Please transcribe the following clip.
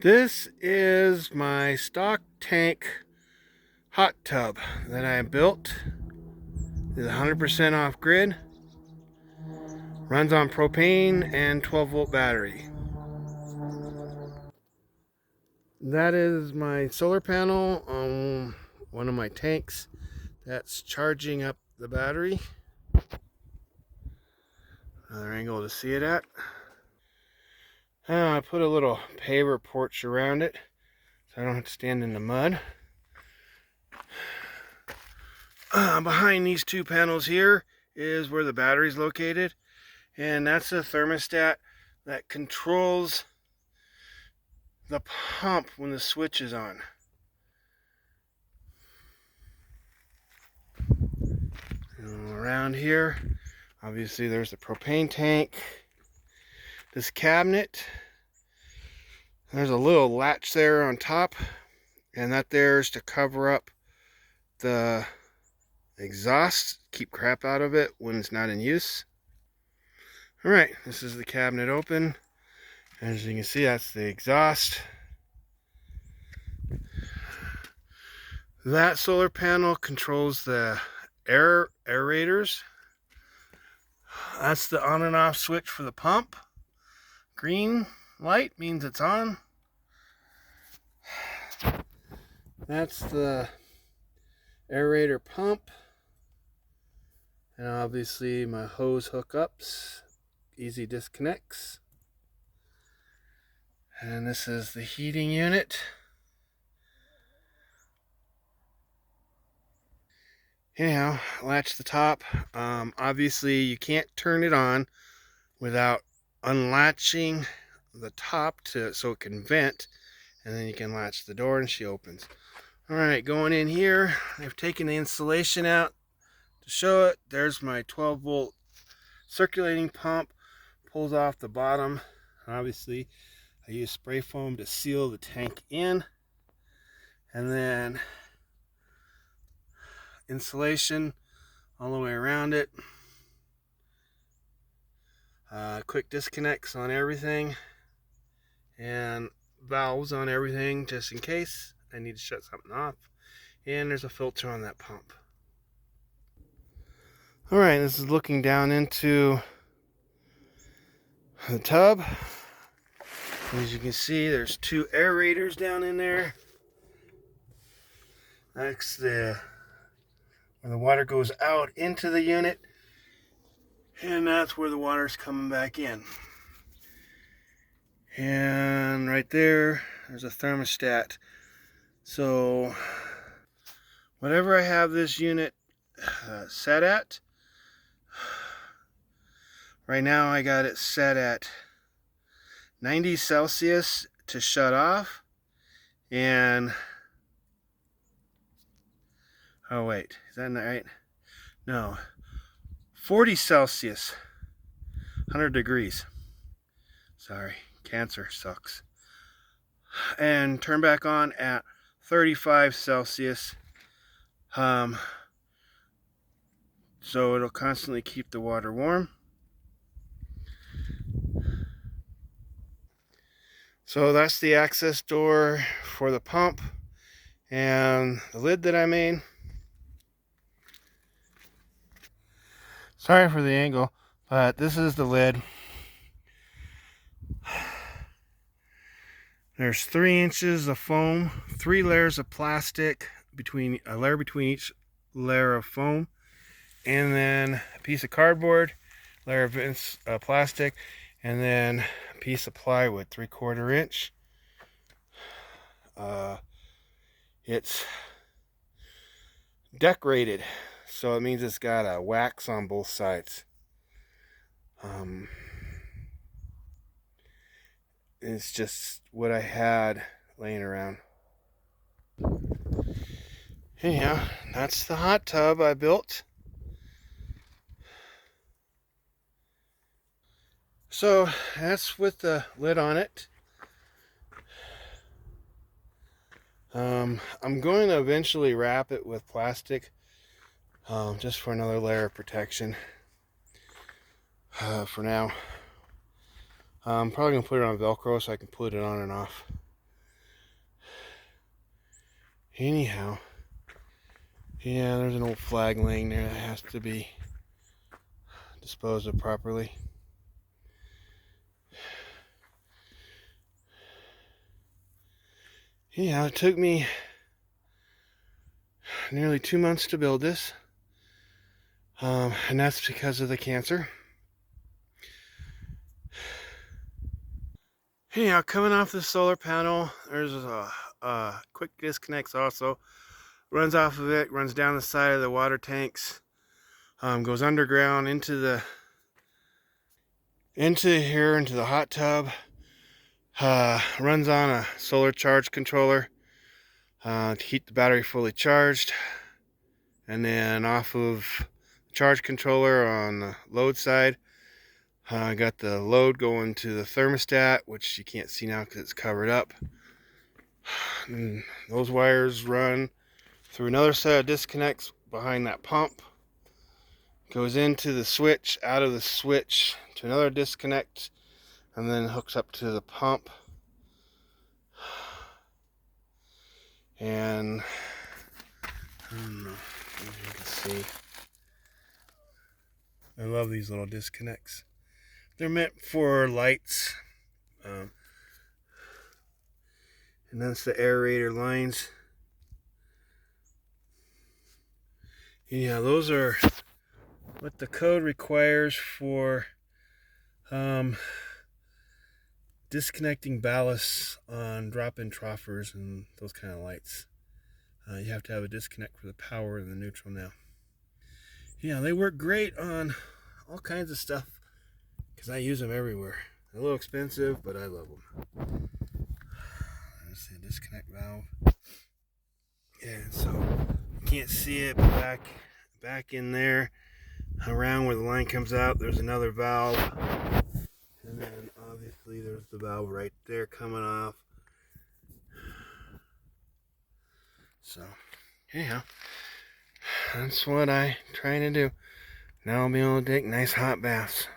This is my stock tank hot tub that I built. It's 100% off grid. Runs on propane and 12-volt battery. That is my solar panel on one of my tanks that's charging up the battery. Another angle to see it at. I put a little paver porch around it so I don't have to stand in the mud. Behind these two panels here is where the battery is located, and that's a thermostat that controls the pump when the switch is on. Around here, obviously there's the propane tank, this cabinet, there's a little latch there on top, and that there's to cover up the exhaust, keep crap out of it when it's not in use. Alright, this is the cabinet open. As you can see, that's the exhaust. That solar panel controls the aerators. That's the on and off switch for the pump. Green light means it's on. That's the aerator pump. And obviously my hose hookups, easy disconnects. And this is the heating unit. Anyhow, latch the top. Obviously you can't turn it on without unlatching the top so it can vent, and then you can latch the door and she opens. Alright, going in here, I've taken the insulation out to show it. There's my 12-volt circulating pump, pulls off the bottom. Obviously I use spray foam to seal the tank in, and then insulation all the way around it. Quick disconnects on everything, and valves on everything just in case I need to shut something off. And there's a filter on that pump. Alright, this is looking down into the tub. As you can see, there's two aerators down in there. That's where the water goes out into the unit, and that's where the water's coming back in. And right there's a thermostat. So whatever I have this unit set at, right now I got it set at 90 Celsius to shut off, and oh wait, is that right? No, 40 Celsius, 100 degrees. Sorry, cancer sucks. And turn back on at 35 Celsius. So it'll constantly keep the water warm. So that's the access door for the pump and the lid that I made. Sorry for the angle, but this is the lid. There's 3 inches of foam, 3 layers of plastic, a layer between each layer of foam, and then a piece of cardboard, layer of plastic, and then a piece of plywood, 3/4 inch. It's decorated, so it means it's got a wax on both sides. It's just what I had laying around. Anyhow, that's the hot tub I built. So that's with the lid on it. I'm going to eventually wrap it with plastic, just for another layer of protection. For now, I'm probably going to put it on Velcro so I can put it on and off. Anyhow, yeah, there's an old flag laying there that has to be disposed of properly. Yeah, it took me nearly 2 months to build this, and that's because of the cancer. Anyhow, coming off the solar panel, there's a quick disconnects also. Runs off of it, runs down the side of the water tanks, goes underground into the hot tub. Runs on a solar charge controller to keep the battery fully charged, and then off of the charge controller on the load side, I got the load going to the thermostat, which you can't see now because it's covered up. And those wires run through another set of disconnects behind that pump, goes into the switch, out of the switch to another disconnect, and then hooks up to the pump. And I don't know if you can see, I love these little disconnects. They're meant for lights, and that's the aerator lines. Yeah, those are what the code requires for disconnecting ballasts on drop-in troughers and those kind of lights. You have to have a disconnect for the power and the neutral now. Yeah, they work great on all kinds of stuff because I use them everywhere. They're a little expensive, but I love them. There's the disconnect valve. Yeah, so you can't see it, but back in there, around where the line comes out, there's another valve. And then obviously there's the valve right there coming off. So, anyhow, that's what I'm trying to do. Now I'll be able to take nice hot baths.